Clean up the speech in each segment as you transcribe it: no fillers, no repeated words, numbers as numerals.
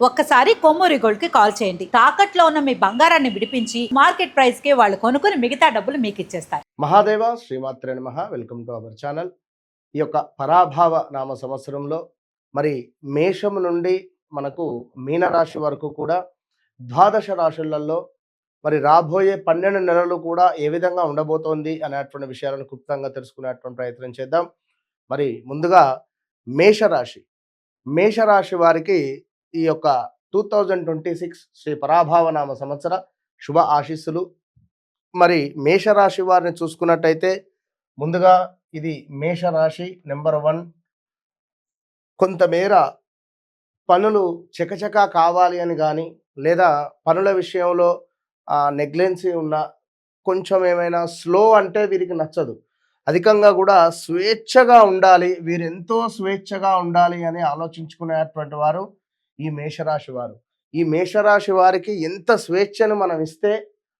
ఒక్కసారి కొమ్మూరి గోల్డ్ కి కాల్ చేయండి. తాకట్లో ఉన్న మీ బంగారాన్ని విడిపించి మార్కెట్ ప్రైస్ కి వాళ్ళు కొనుక్కుని మిగతా డబ్బులు మీకు ఇచ్చేస్తారు. మహాదేవ శ్రీమాత్రే నమః. Welcome to our channel. ఈ యొక్క పరాభావ నామ సంవత్సరంలో మరి మేషం నుండి మనకు మీనరాశి వరకు కూడా ద్వాదశ రాశులలో మరి రాబోయే 12 నెలలు కూడా ఏ విధంగా ఉండబోతోంది అనేటువంటి విషయాలను క్లుప్తంగా తెలుసుకునేటువంటి ప్రయత్నం చేద్దాం. మరి ముందుగా మేషరాశి మేషరాశి వారికి ఈ యొక్క 2026 శ్రీ పరాభావనామ సంవత్సర శుభ ఆశీస్సులు. మరి మేషరాశి వారిని చూసుకున్నట్టయితే ముందుగా ఇది మేషరాశి నెంబర్ 1. కొంతమేర పనులు చకచకా కావాలి అని కానీ లేదా పనుల విషయంలో నెగ్లెన్సీ ఉన్న కొంచెం ఏమైనా స్లో అంటే వీరికి నచ్చదు. అధికంగా కూడా స్వేచ్ఛగా ఉండాలి, వీరెంతో స్వేచ్ఛగా ఉండాలి అని ఆలోచించుకునేటువంటి వారు ఈ మేషరాశి వారు. ఈ మేషరాశి వారికి ఎంత స్వేచ్ఛను మనం ఇస్తే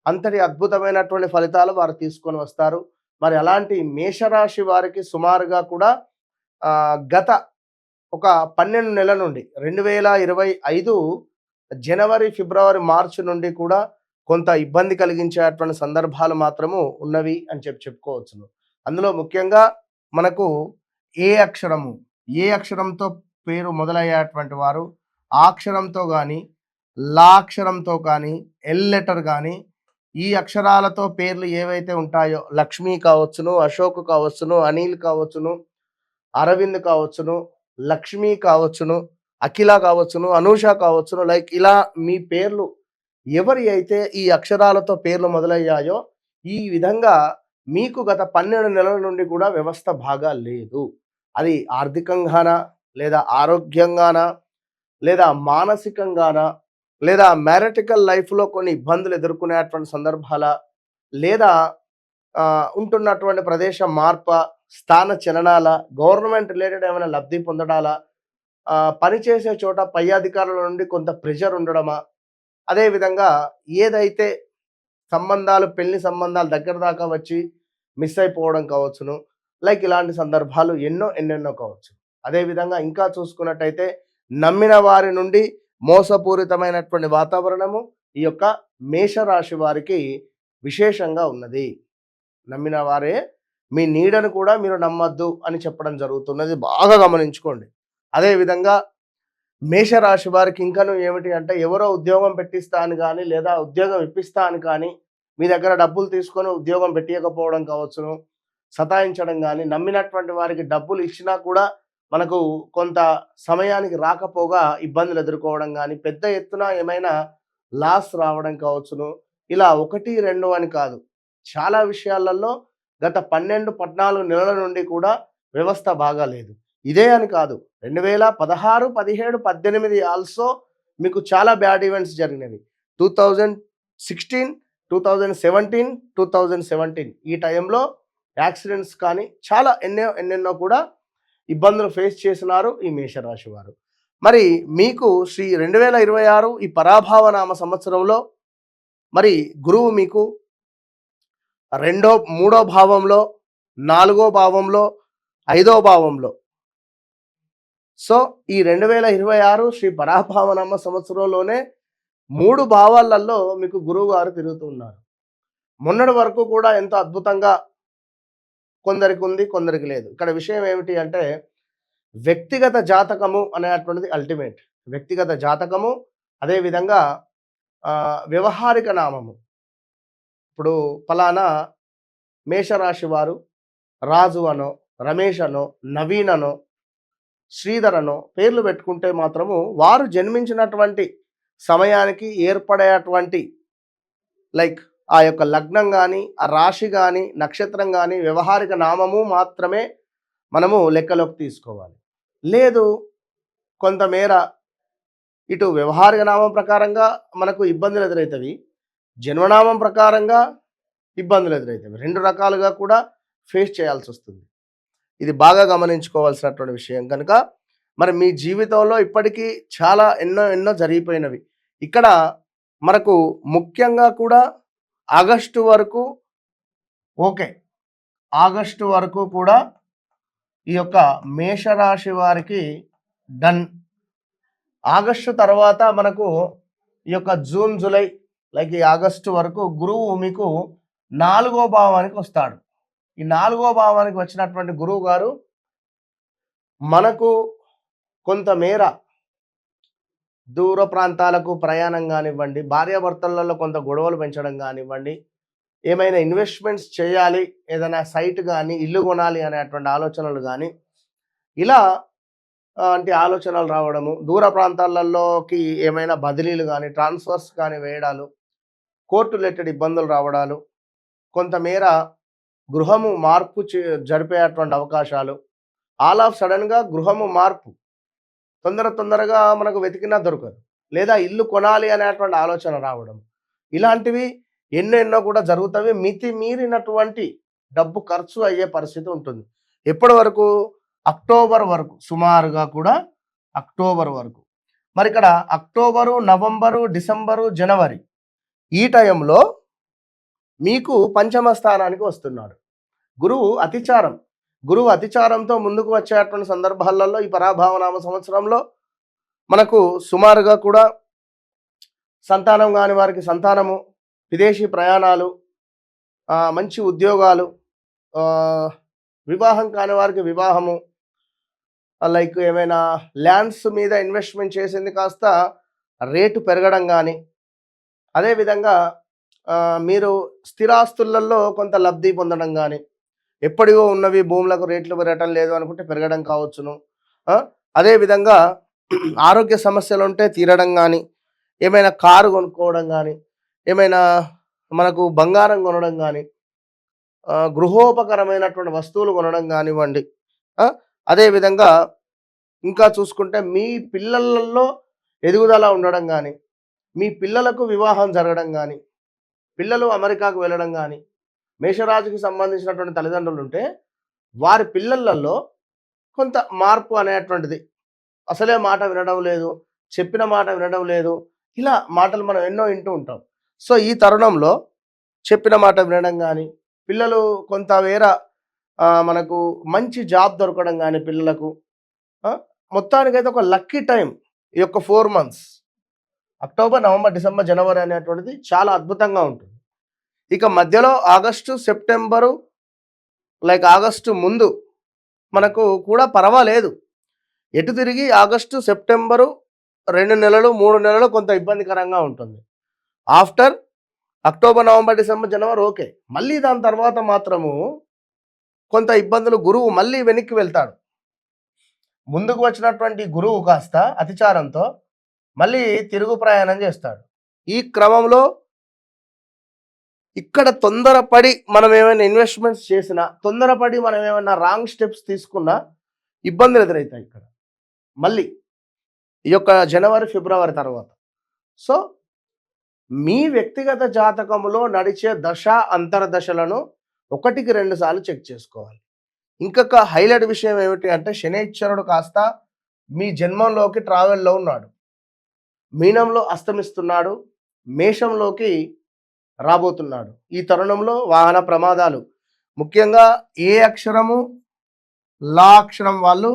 అంతటి అద్భుతమైనటువంటి ఫలితాలు వారు తీసుకొని వస్తారు. మరి అలాంటి మేషరాశి వారికి సుమారుగా కూడా గత ఒక 12 నెలల నుండి 2025 జనవరి, ఫిబ్రవరి, మార్చి నుండి కూడా కొంత ఇబ్బంది కలిగించేటువంటి సందర్భాలు మాత్రము ఉన్నవి అని చెప్పుకోవచ్చును. అందులో ముఖ్యంగా మనకు ఏ అక్షరంతో పేరు మొదలయ్యేటువంటి వారు ఆ అక్షరంతో కానీ, లా అక్షరంతో కానీ, ఎల్ లెటర్ కానీ, ఈ అక్షరాలతో పేర్లు ఏవైతే ఉంటాయో లక్ష్మి కావచ్చును, అశోక్ కావచ్చును, అనిల్ కావచ్చును, అరవింద్ కావచ్చును, లక్ష్మి కావచ్చును, అఖిల కావచ్చును, అనూష కావచ్చును, లైక్ ఇలా మీ పేర్లు ఎవరి అయితే ఈ అక్షరాలతో పేర్లు మొదలయ్యాయో ఈ విధంగా మీకు గత 12 నెలల నుండి కూడా వ్యవస్థ బాగా లేదు. అది ఆర్థికంగానా, లేదా ఆరోగ్యంగానా, లేదా మానసికంగానా, లేదా మ్యారిటికల్ లైఫ్లో కొన్ని ఇబ్బందులు ఎదుర్కొనేటువంటి సందర్భాల, లేదా ఉంటున్నటువంటి ప్రదేశ మార్ప, స్థాన చలనాల, గవర్నమెంట్ రిలేటెడ్ ఏమైనా లబ్ధి పొందడాల, పనిచేసే చోట పై అధికారుల నుండి కొంత ప్రెషర్ ఉండడమా, అదేవిధంగా ఏదైతే సంబంధాలు, పెళ్లి సంబంధాలు దగ్గర దాకా వచ్చి మిస్ అయిపోవడం కావచ్చును, లైక్ ఇలాంటి సందర్భాలు ఎన్నెన్నో కావచ్చు. అదేవిధంగా ఇంకా చూసుకున్నట్టయితే నమ్మిన వారి నుండి మోసపూరితమైనటువంటి వాతావరణము ఈ యొక్క మేషరాశి వారికి విశేషంగా ఉన్నది. నమ్మిన వారే మీ నీడను కూడా మీరు నమ్మద్దు అని చెప్పడం జరుగుతున్నది, బాగా గమనించుకోండి. అదేవిధంగా మేషరాశి వారికి ఇంకనూ ఏమిటి అంటే ఎవరో ఉద్యోగం పెట్టిస్తా అని కానీ, లేదా ఉద్యోగం ఇప్పిస్తా అని కానీ మీ దగ్గర డబ్బులు తీసుకొని ఉద్యోగం పెట్టియకపోవడం కావచ్చును, సతాయించడం కానీ, నమ్మినటువంటి వారికి డబ్బులు ఇచ్చినా కూడా మనకు కొంత సమయానికి రాకపోగా ఇబ్బందులు ఎదుర్కోవడం కానీ, పెద్ద ఎత్తున ఏమైనా లాస్ రావడం కావచ్చును. ఇలా 1, 2 అని కాదు, చాలా విషయాలలో గత 12, 14 నెలల నుండి కూడా వ్యవస్థ బాగాలేదు. ఇదే అని కాదు, 2016, 17, 18 ఆల్సో మీకు చాలా బ్యాడ్ ఈవెంట్స్ జరిగినవి. 2016, 2017 ఈ టైంలో యాక్సిడెంట్స్ కానీ చాలా ఎన్నెన్నో కూడా ఇబ్బందులు ఫేస్ చేసినారు ఈ మేషరాశి వారు. మరి మీకు శ్రీ 2026 ఈ పరాభావనామ సంవత్సరంలో మరి గురువు మీకు 2వ, 3వ భావంలో, 4వ భావంలో, 5వ భావంలో. సో ఈ 2026 శ్రీ పరాభావనామ సంవత్సరంలోనే 3 భావాలలో మీకు గురువు గారు తిరుగుతున్నారు. మొన్నటి వరకు కూడా ఎంతో అద్భుతంగా కొందరికి ఉంది, కొందరికి లేదు. ఇక్కడ విషయం ఏమిటి అంటే వ్యక్తిగత జాతకము అనేటువంటిది అల్టిమేట్. వ్యక్తిగత జాతకము, అదేవిధంగా వ్యవహారిక నామము. ఇప్పుడు ఫలానా మేషరాశి వారు రాజు అనో, రమేష్ అనో, నవీన్ అనో, శ్రీధర్ అనో పేర్లు పెట్టుకుంటే మాత్రము వారు జన్మించినటువంటి సమయానికి ఏర్పడేటువంటి లైక్ ఆ యొక్క లగ్నం కానీ, ఆ రాశి కానీ, నక్షత్రం కానీ, వ్యవహారిక నామము మాత్రమే మనము లెక్కలోకి తీసుకోవాలి. లేదు కొంతమేర ఇటు వ్యవహారిక నామం ప్రకారంగా మనకు ఇబ్బందులు ఎదురవుతాయి, జన్మనామం ప్రకారంగా ఇబ్బందులు ఎదురవుతాయి. 2 రకాలుగా కూడా ఫేస్ చేయాల్సి వస్తుంది. ఇది బాగా గమనించుకోవాల్సినటువంటి విషయం. కనుక మరి మీ జీవితంలో ఇప్పటికీ చాలా ఎన్నో జరిగిపోయినవి. ఇక్కడ మనకు ముఖ్యంగా కూడా ఆగస్టు వరకు ఓకే, ఆగస్టు వరకు కూడా ఈ యొక్క మేషరాశి వారికి డన్. ఆగస్టు తర్వాత మనకు ఈ యొక్క జూన్ జూలై లైక్ ఈ ఆగస్టు వరకు గురువు మీకు 4వ భావానికి వస్తాడు. ఈ 4వ భావానికి వచ్చినటువంటి గురువు గారు మనకు కొంతమేర దూర ప్రాంతాలకు ప్రయాణం కానివ్వండి, భార్యాభర్తలలో కొంత గొడవలు పెంచడం కానివ్వండి, ఏమైనా ఇన్వెస్ట్మెంట్స్ చేయాలి, ఏదైనా సైట్ కానీ ఇల్లు కొనాలి అనేటువంటి ఆలోచనలు కానీ ఇలా అంటే ఆలోచనలు రావడము, దూర ప్రాంతాలలోకి ఏమైనా బదిలీలు కానీ ట్రాన్స్ఫర్స్ కానీ వేయడాలు, కోర్టు రిలేటెడ్ ఇబ్బందులు రావడాలు, కొంతమేర గృహము మార్పు జరిపేటువంటి అవకాశాలు, ఆల్ ఆఫ్ సడన్గా గృహము మార్పు తొందరగా మనకు వెతికినా దొరకదు, లేదా ఇల్లు కొనాలి అనేటువంటి ఆలోచన రావడం, ఇలాంటివి ఎన్నెన్నో కూడా జరుగుతాయి. మితిమీరినటువంటి డబ్బు ఖర్చు అయ్యే పరిస్థితి ఉంటుంది. ఎప్పటి వరకు? అక్టోబర్ వరకు, సుమారుగా కూడా అక్టోబర్ వరకు. మరి ఇక్కడ అక్టోబరు, నవంబరు, డిసెంబరు, జనవరి ఈ టైంలో మీకు పంచమ స్థానానికి వస్తున్నాడు గురువు అతిచారం. గురువు అతిచారంతో ముందుకు వచ్చేటువంటి సందర్భాలలో ఈ పరాభావనామ సంవత్సరంలో మనకు సుమారుగా కూడా సంతానం కాని వారికి సంతానము, విదేశీ ప్రయాణాలు, మంచి ఉద్యోగాలు, వివాహం కాని వారికి వివాహము, లైక్ ఏమైనా ల్యాండ్స్ మీద ఇన్వెస్ట్మెంట్ చేసింది కాస్త రేటు పెరగడం కానీ, అదేవిధంగా మీరు స్థిరాస్తులలో కొంత లబ్ధి పొందడం కానీ, ఎప్పటివో ఉన్నవి భూములకు రేట్లు పెరగటం లేదు అనుకుంటే పెరగడం కావచ్చును. అదేవిధంగా ఆరోగ్య సమస్యలు ఉంటే తీరడం కానీ, ఏమైనా కారు కొనుక్కోవడం కానీ, ఏమైనా మనకు బంగారం కొనడం కానీ, గృహోపకరమైనటువంటి వస్తువులు కొనడం కానివ్వండి. అదేవిధంగా ఇంకా చూసుకుంటే మీ పిల్లలలో ఎదుగుదల ఉండడం కానీ, మీ పిల్లలకు వివాహం జరగడం కానీ, పిల్లలు అమెరికాకు వెళ్ళడం కానీ, మేషరాశికి సంబంధించినటువంటి తల్లిదండ్రులు ఉంటే వారి పిల్లలలో కొంత మార్పు అనేటువంటిది, అసలే మాట వినడం లేదు, చెప్పిన మాట వినడం లేదు, ఇలా మాటలు మనం ఎన్నో వింటూ ఉంటాం. సో ఈ తరుణంలో చెప్పిన మాట వినడం కానీ, పిల్లలు కొంత మనకు మంచి జాబ్ దొరకడం కానీ పిల్లలకు, మొత్తానికైతే ఒక లక్కీ టైం ఈ యొక్క 4 months అక్టోబర్, నవంబర్, డిసెంబర్, జనవరి అనేటువంటిది చాలా అద్భుతంగా ఉంటుంది. ఇక మధ్యలో ఆగస్టు, సెప్టెంబరు, లైక్ ఆగస్టు ముందు మనకు కూడా పర్వాలేదు. ఎటు తిరిగి ఆగస్టు, సెప్టెంబరు 2 నెలలు 3 నెలలు కొంత ఇబ్బందికరంగా ఉంటుంది. ఆఫ్టర్ అక్టోబర్, నవంబర్, డిసెంబర్, జనవరి ఓకే. మళ్ళీ దాని తర్వాత మాత్రము కొంత ఇబ్బందులు, గురువు మళ్ళీ వెనక్కి వెళ్తాడు. ముందుకు వచ్చినటువంటి గురువు కాస్త అతిచారంతో మళ్ళీ తిరుగు ప్రయాణం చేస్తాడు. ఈ క్రమంలో ఇక్కడ తొందరపడి మనం ఏమైనా ఇన్వెస్ట్మెంట్స్ చేసినా, తొందరపడి మనం ఏమైనా రాంగ్ స్టెప్స్ తీసుకున్నా ఇబ్బందులు ఎదురవుతాయి ఇక్కడ మళ్ళీ ఈ యొక్క జనవరి, ఫిబ్రవరి తర్వాత. సో మీ వ్యక్తిగత జాతకములో నడిచే దశ అంతర్దశలను 1-2 సార్లు చెక్ చేసుకోవాలి. ఇంకొక హైలైట్ విషయం ఏమిటి అంటే, శనైశ్వరుడు కాస్త మీ జన్మంలోకి ట్రావెల్లో ఉన్నాడు, మీనంలో అస్తమిస్తున్నాడు, మేషంలోకి రాబోతున్నాడు. ఈ తరుణంలో వాహన ప్రమాదాలు, ముఖ్యంగా ఏ అక్షరము లా అక్షరం వాళ్ళు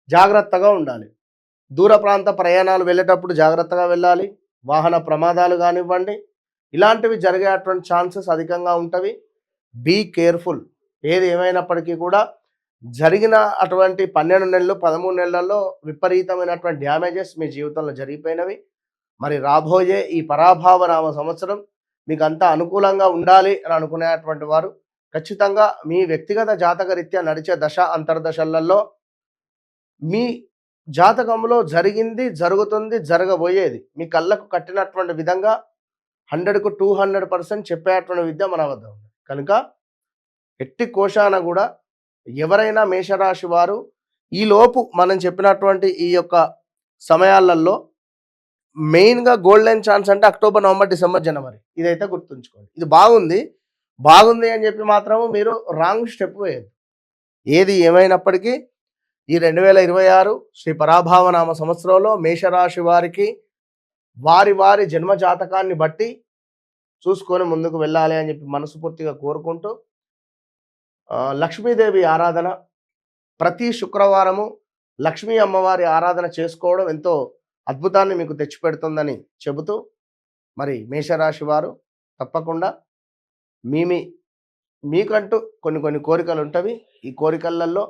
జాగ్రత్తగా ఉండాలి. దూర ప్రాంత ప్రయాణాలు వెళ్ళేటప్పుడు జాగ్రత్తగా వెళ్ళాలి. వాహన ప్రమాదాలు కానివ్వండి, ఇలాంటివి జరిగేటువంటి ఛాన్సెస్ అధికంగా ఉంటవి. Be careful. ఏది ఏమైనప్పటికీ కూడా జరిగిన అటువంటి 12 నెలలు 13 నెలల్లో విపరీతమైనటువంటి డ్యామేజెస్ మీ జీవితంలో జరిగిపోయినవి. మరి రాబోయే ఈ పరాభావనామ సంవత్సరం మీకు అంతా అనుకూలంగా ఉండాలి అని అనుకునేటువంటి వారు ఖచ్చితంగా మీ వ్యక్తిగత జాతకరీత్యా నడిచే దశ అంతర్దశలలో మీ జాతకంలో జరిగింది, జరుగుతుంది, జరగబోయేది మీ కళ్ళకు కట్టినటువంటి విధంగా 100కు 200% చెప్పేటువంటి విద్య మన వద్ద ఉంది. కనుక ఎట్టి కోశాన కూడా ఎవరైనా మేషరాశి వారు ఈలోపు మనం చెప్పినటువంటి ఈ యొక్క సమయాలలో మెయిన్గా గోల్డెన్ ఛాన్స్ అంటే అక్టోబర్, నవంబర్, డిసెంబర్, జనవరి. ఇదైతే గుర్తుంచుకోండి. ఇది బాగుంది అని చెప్పి మాత్రము మీరు రాంగ్ స్టెప్ వేయద్దు. ఏది ఏమైనప్పటికీ ఈ 2026 శ్రీ పరాభావనామ సంవత్సరంలో మేషరాశి వారికి వారి జన్మ జాతకాన్ని బట్టి చూసుకొని ముందుకు వెళ్ళాలి అని చెప్పి మనస్ఫూర్తిగా కోరుకుంటూ, లక్ష్మీదేవి ఆరాధన ప్రతి శుక్రవారము లక్ష్మీ అమ్మవారి ఆరాధన చేసుకోవడం ఎంతో అద్భుతాన్ని మీకు తెచ్చిపెడుతుందని చెబుతూ మరి మేషరాశి వారు తప్పకుండా మీ మీ మీకంటూ కొన్ని కోరికలు ఉంటవి. ఈ కోరికలలో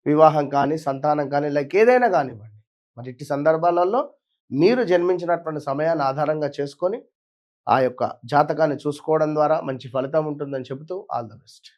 వివాహం కానీ, సంతానం కానీ లైక్ ఏదైనా కానివ్వండి. మరి ఇట్టి సందర్భాలలో మీరు జన్మించినటువంటి సమయాన్ని ఆధారంగా చేసుకొని ఆ యొక్క జాతకాన్ని చూసుకోవడం ద్వారా మంచి ఫలితం ఉంటుందని చెబుతూ ఆల్ ద బెస్ట్.